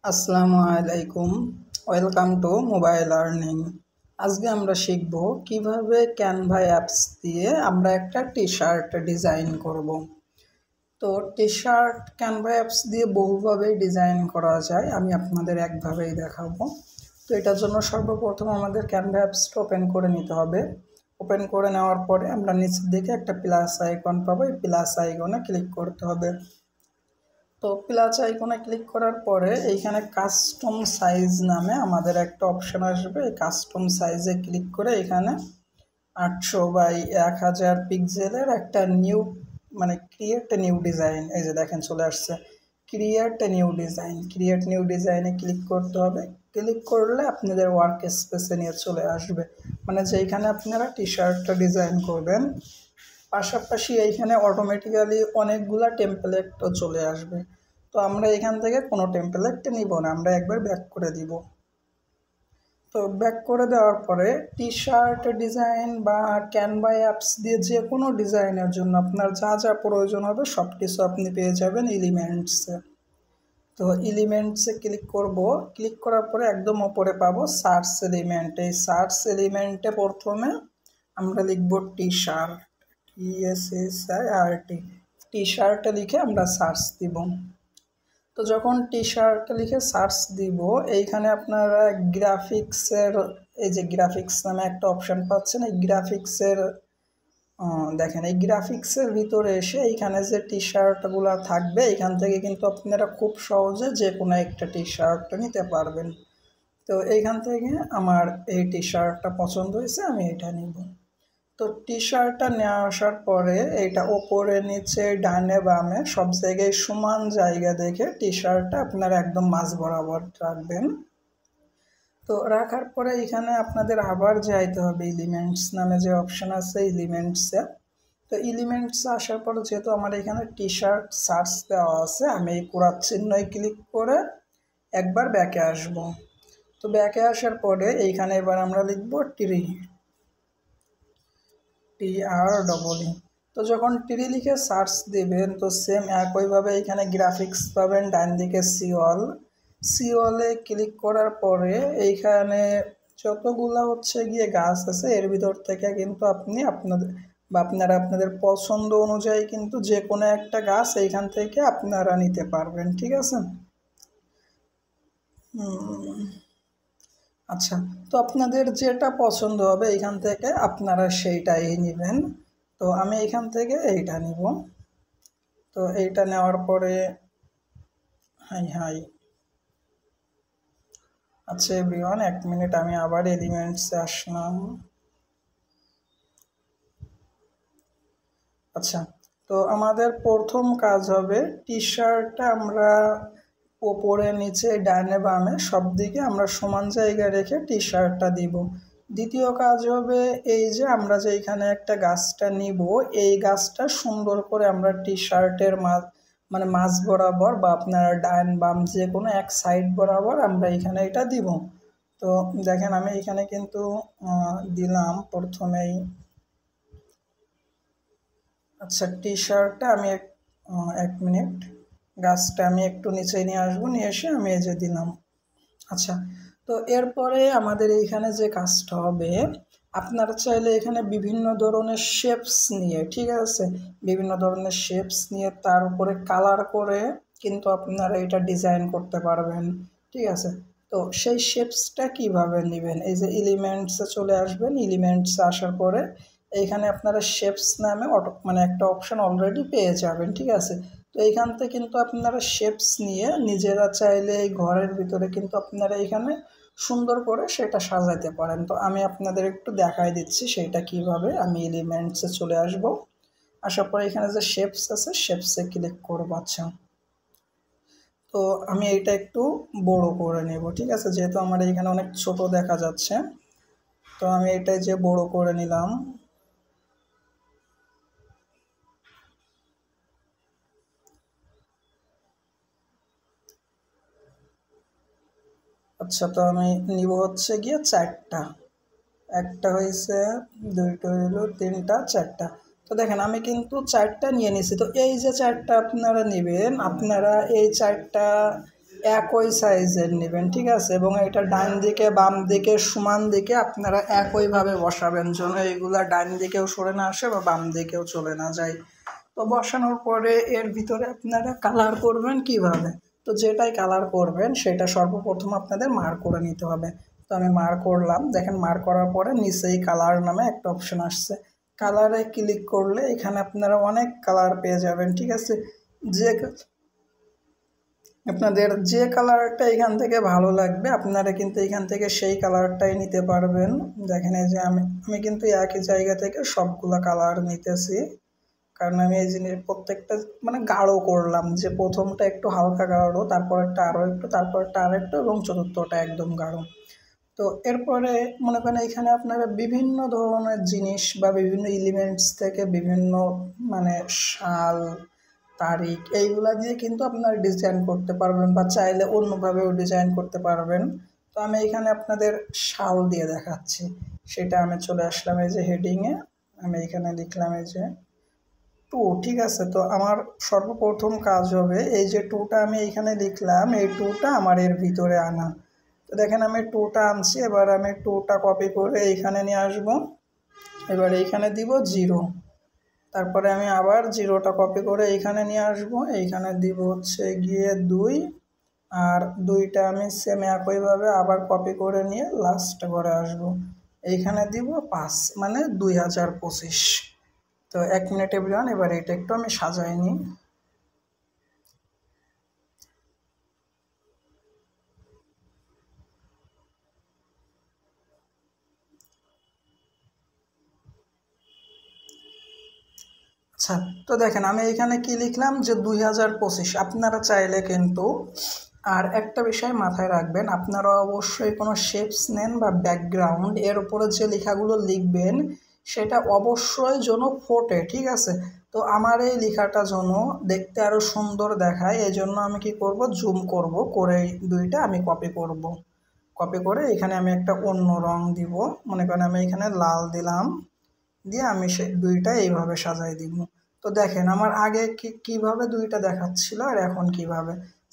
আসসালামু আলাইকুম। Welcome to mobile earning. আজকে আমরা শিখব কিভাবে ক্যানভা অ্যাপস দিয়ে আমরা একটা টি শার্ট ডিজাইন করব। তো টি শার্ট ক্যানভা অ্যাপস দিয়ে বহুভাবেই ডিজাইন করা যায়, আমি আপনাদের একভাবেই দেখাবো। তো এটার জন্য সর্বপ্রথম আমাদের ক্যানভা অ্যাপসটা ওপেন করে নিতে হবে। ওপেন করে নেওয়ার পরে আমরা নিচের দিকে একটা প্লাস আইকন পাবো, এই প্লাস আইকনে ক্লিক করতে হবে। তো প্লাস আইকনে ক্লিক করার পরে এইখানে কাস্টম সাইজ নামে আমাদের একটা অপশন আসবে। এই কাস্টম সাইজে ক্লিক করে এখানে 800 বাই 1000 পিক্সেলের একটা নিউ ক্রিয়েট নিউ ডিজাইন, এই যে দেখেন চলে আসছে ক্রিয়েট নিউ ডিজাইনে ক্লিক করতে হবে। ক্লিক করলে আপনাদের ওয়ার্ক স্পেসে নিয়ে চলে আসবে, যেখানে আপনারা টি শার্টটা ডিজাইন করবেন। পাশাপাশি এইখানে অটোমেটিক্যালি অনেকগুলা টেমপ্লেটও চলে আসবে। তো আমরা এখান থেকে কোনো টেমপ্লেট নিব না, আমরা একবার ব্যাক করে দিব। তো ব্যাক করে দেওয়ার পরে টি শার্ট ডিজাইন বা ক্যানভা অ্যাপস দিয়ে যে কোনো ডিজাইনের জন্য আপনার যা যা প্রয়োজন হবে সব কিছু আপনি পেয়ে যাবেন এলিমেন্টসে। তো এলিমেন্টসে ক্লিক করব। ক্লিক করার পরে একদম ওপরে পাবো সার্চ এলিমেন্ট। এই সার্চ এলিমেন্টে প্রথমে আমরা লিখব T shirt, TSHIRT, T shirt লিখে আমরা সার্চ দিব। তো যখন টি শার্ট লিখে সার্চ দিব, এইখানে আপনারা গ্রাফিক্সের, এই যে গ্রাফিক্স নামে একটা অপশান পাচ্ছেন। এই গ্রাফিক্সের দেখেন, এই গ্রাফিক্সের ভিতরে এসে এইখানে যে টি শার্টগুলো থাকবে এখান থেকে কিন্তু আপনারা খুব সহজে যে কোনো একটা টি শার্ট নিতে পারবেন। তো এইখান থেকে আমার এই টি শার্টটা পছন্দ হয়েছে, আমি এটা নিব। তো টি শার্টটা নিয়ে আসার পরে এইটা ওপরে নিচে ডানে বামে সব জায়গায় সমান জায়গা দেখে টি শার্টটা আপনারা একদম মাঝ বরাবর রাখবেন। তো রাখার পরে এখানে আপনাদের আবার যাইতে হবে এলিমেন্টস নামে যে অপশান আছে এলিমেন্টসে। তো এলিমেন্টস আসার পর যেহেতু আমার এখানে টি শার্ট সার্চ দেওয়া আছে, আমি এই পুরা চিহ্নয় ক্লিক করে একবার ব্যাকে আসব। তো ব্যাকে আসার পরে এইখানে এবার আমরা লিখব TREE। তো যখন ট্রি লিখে সার্চ দেবেন তো সেম একইভাবে এখানে গ্রাফিক্স পাবেন, ডান দিকে সিওলে ক্লিক করার পরে এইখানে যতগুলা গিয়ে গাছ আছে এর ভিতর থেকে কিন্তু আপনি আপনাদের পছন্দ অনুযায়ী কিন্তু যে কোনো একটা গাছ এইখান থেকে আপনারা নিতে পারবেন, ঠিক আছে। আচ্ছা, তো আপনাদের যেটা পছন্দ হবে এখান থেকে আপনারা সেইটাই নেবেন। তো আমি এখান থেকে এইটা নিব। তো এইটা নেওয়ার পরে হাই আচ্ছা এভরিওয়ান, 1 মিনিট, আমি আবার এলিমেন্টসে আসলাম। আচ্ছা, তো আমাদের প্রথম কাজ হবে টি শার্টটা আমরা ওপরে নিচে ডানে বামে সব দিকে আমরা সমান জায়গায় রেখে টি শার্টটা দিব। দ্বিতীয় কাজ হবে এই যে আমরা যে এখানে একটা গাছটা নিব, এই গাছটা সুন্দর করে আমরা টি শার্টের মাঝ বরাবর বা আপনার ডান বাম যে কোনো এক সাইড বরাবর আমরা এখানে এটা দিব। তো দেখেন আমি এখানে কিন্তু দিলাম প্রথমেই। আচ্ছা, টি শার্টটা আমি 1 মিনিট, গাছটা আমি একটু নিচে নিয়ে আসবো, নিয়ে এসে আমি এই যে দিলাম। আচ্ছা, তো এরপরে আমাদের এইখানে যে কাজটা হবে, আপনারা চাইলে এখানে বিভিন্ন ধরনের শেপস নিয়ে, ঠিক আছে, বিভিন্ন ধরনের শেপস নিয়ে তার উপরে কালার করে কিন্তু আপনারা এটা ডিজাইন করতে পারবেন, ঠিক আছে। তো সেই শেপসটা কিভাবে নেবেন, এই যে এলিমেন্টসে চলে আসবেন। এলিমেন্টসে আসার পরে এইখানে আপনারা শেপস নামে একটা অপশন অলরেডি পেয়ে যাবেন, ঠিক আছে। তো এইখান থেকে কিন্তু আপনারা শেপস নিয়ে নিজেরা চাইলে এই ঘরের ভিতরে কিন্তু আপনারা এখানে সুন্দর করে সেটা সাজাতে পারেন। তো আমি আপনাদের একটু দেখাই দিচ্ছি সেটা কিভাবে। আমি এলিমেন্টসে চলে আসব, আসার পরে এখানে যে শেপস আছে শেপসে ক্লিক করবো। আচ্ছা, তো আমি এটা একটু বড় করে নেব, ঠিক আছে, যেহেতু আমার এখানে অনেক ছোট দেখা যাচ্ছে। তো আমি এটা যে বড় করে নিলাম। আচ্ছা, তো আমি নিব গিয়ে 4টা। একটা হয়েছে, দুইটা হইলো, তিনটা, 4টা। তো দেখেন আমি কিন্তু 4টা নিয়ে নিছি। তো এই যে 4টা আপনারা নেবেন, আপনারা এই 4টা একই সাইজের নেবেন, ঠিক আছে, এবং এটা ডান দিকে বাম দিকে সমান দিকে আপনারা একইভাবে বসাবেন যেন এইগুলা ডান দিকেও সরে না আসে বা বাম দিকেও চলে না যায়। তো বসানোর পরে এর ভিতরে আপনারা কালার করবেন কিভাবে, তো যেটাই কালার করবেন সেটা সর্বপ্রথম আপনাদের মার্ক করে নিতে হবে। তো আমি মার্ক করলাম, দেখেন মার্ক করার পরে নিচেই কালার নামে একটা অপশন আসছে, কালারে ক্লিক করলে এখানে আপনারা অনেক কালার পেয়ে যাবেন, ঠিক আছে। যে আপনাদের যে কালারটা এখান থেকে ভালো লাগবে আপনারা কিন্তু এখান থেকে সেই কালারটাই নিতে পারবেন। দেখেন এই যে আমি কিন্তু একই জায়গা থেকে সবগুলা কালার নিতেছি, কারণ আমি এই জিনিস প্রত্যেকটা মানে গাঢ় করলাম, যে প্রথমটা একটু হালকা গাঢ়, তারপরটা আরও একটু, তারপরটা আরও একটু, এবং চতুর্থটা একদম গাঢ়। তো এরপরে মনে করেন এখানে আপনারা বিভিন্ন ধরনের জিনিস বা বিভিন্ন এলিমেন্টস থেকে বিভিন্ন মানে শাল তারিখ এইগুলা দিয়ে কিন্তু আপনারা ডিজাইন করতে পারবেন, বা চাইলে অন্যভাবেও ডিজাইন করতে পারবেন। তো আমি এখানে আপনাদের শাল দিয়ে দেখাচ্ছি, সেটা আমি চলে আসলাম এই যে হেডিংয়ে, আমি এখানে লিখলাম এই যে 2, ঠিক আছে। তো আমার সর্বপ্রথম কাজ হবে এই যে 2টা আমি এইখানে লিখলাম, এই 2টা আমার এর ভিতরে আনা। তো দেখেন আমি 2টা আনছি, এবার আমি 2টা কপি করে এইখানে নিয়ে আসব, এবার এইখানে দিব 0, তারপরে আমি আবার 0টা কপি করে এইখানে নিয়ে আসব, এইখানে দিব হচ্ছে গিয়ে 2, আর 2টা আমি সেম একইভাবে আবার কপি করে নিয়ে লাস্ট করে আসব, এইখানে দিব 5, মানে 2025। তো 1 মিনিট এভরিওয়ান, এবার এটা একটু আমি সাজাই নিই। আচ্ছা, তো দেখেন আমি এখানে কি লিখলাম যে 2025। আপনারা চাইলে কিন্তু আর একটা বিষয় মাথায় রাখবেন, আপনারা অবশ্যই কোনো শেপস নেন বা ব্যাকগ্রাউন্ড, এর উপরে যে লেখাগুলো লিখবেন সেটা অবশ্যই যেন ফোটে, ঠিক আছে। তো আমার এই লেখাটা যেন দেখতে আরও সুন্দর দেখায়, এই জন্য আমি কি করব, জুম করব, করে 2টা আমি কপি করব, কপি করে এখানে আমি একটা অন্য রং দিব, মনে করেন আমি এখানে লাল দিলাম, দিয়ে আমি সেই 2টা এইভাবে সাজাই দিব। তো দেখেন আমার আগে কিভাবে 2টা দেখাচ্ছিল আর এখন কিভাবে,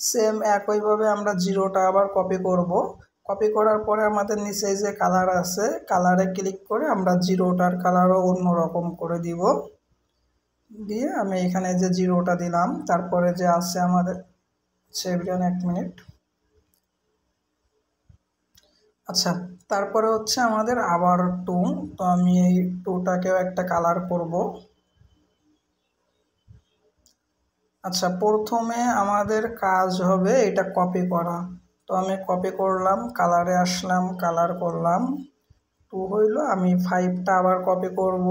সেম একইভাবে আমরা 0টা আবার কপি করব, কপি করার পরে আমাদের নিচে যে কালার আছে কালারে ক্লিক করে আমরা 0টার কালারও অন্য রকম করে দিব, দিয়ে আমি এখানে যে 0টা দিলাম, তারপরে যে আছে আমাদের সেভরিয়ান 1 মিনিট। আচ্ছা, তারপরে হচ্ছে আমাদের আবার 2, তো আমি এই 2টাকেও একটা কালার করব। আচ্ছা, প্রথমে আমাদের কাজ হবে এটা কপি করা, তো আমি কপি করলাম, কালারে আসলাম, কালার করলাম, 2 হইল, আমি 5টা আবার কপি করব,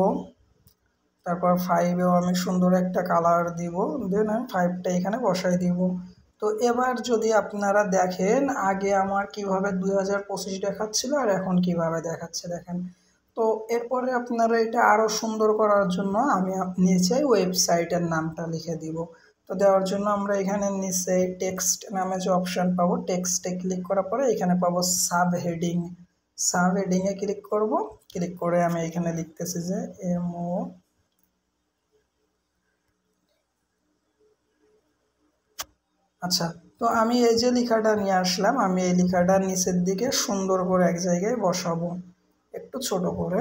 তারপর 5এও আমি সুন্দর একটা কালার দিব, দেন আমি 5টা এখানে বসাই দিব। তো এবার যদি আপনারা দেখেন আগে আমার কিভাবে 2025 দেখাচ্ছিল আর এখন কিভাবে দেখাচ্ছে দেখেন। তো এরপরে আপনারা এটা আরও সুন্দর করার জন্য আমি নিচে ওয়েবসাইটের নামটা লিখে দিব। তো দেওয়ার জন্য আমরা এখানে নিচে টেক্সট নামে যে অপশান পাবো, টেক্সটে ক্লিক করার পরে এখানে পাবো সাব হেডিং, সাব হেডিংয়ে ক্লিক করব, ক্লিক করে আমি এখানে লিখতেছি যে MO। আচ্ছা, তো আমি এই যে লেখাটা নিয়ে আসলাম, আমি এই লেখাটা নিচের দিকে সুন্দর করে এক জায়গায় বসাবো, একটু ছোট করে।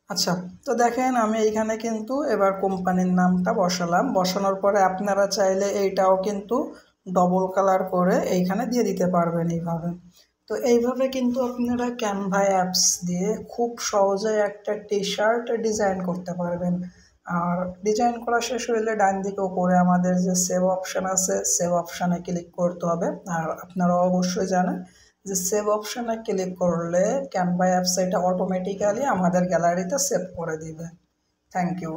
আচ্ছা, তো দেখেন আমি এইখানে কিন্তু এবার কোম্পানির নামটা বসালাম, বসানোর পরে আপনারা চাইলে এইটাও কিন্তু ডবল কালার করে এইখানে দিয়ে দিতে পারবেন এইভাবে। তো এইভাবে কিন্তু আপনারা ক্যানভা অ্যাপস দিয়ে খুব সহজে একটা টি-শার্ট ডিজাইন করতে পারবেন। আর ডিজাইন করা শেষ হইলে ডান দিকে উপরে আমাদের যে সেভ অপশান আছে, সেভ অপশানে ক্লিক করতে হবে। আর আপনারা অবশ্যই জানেন যে সেভ অপশানে ক্লিক করলে ক্যানভা অ্যাপস এটা অটোমেটিক্যালি আমাদের গ্যালারিতে সেভ করে দিবে। Thank you.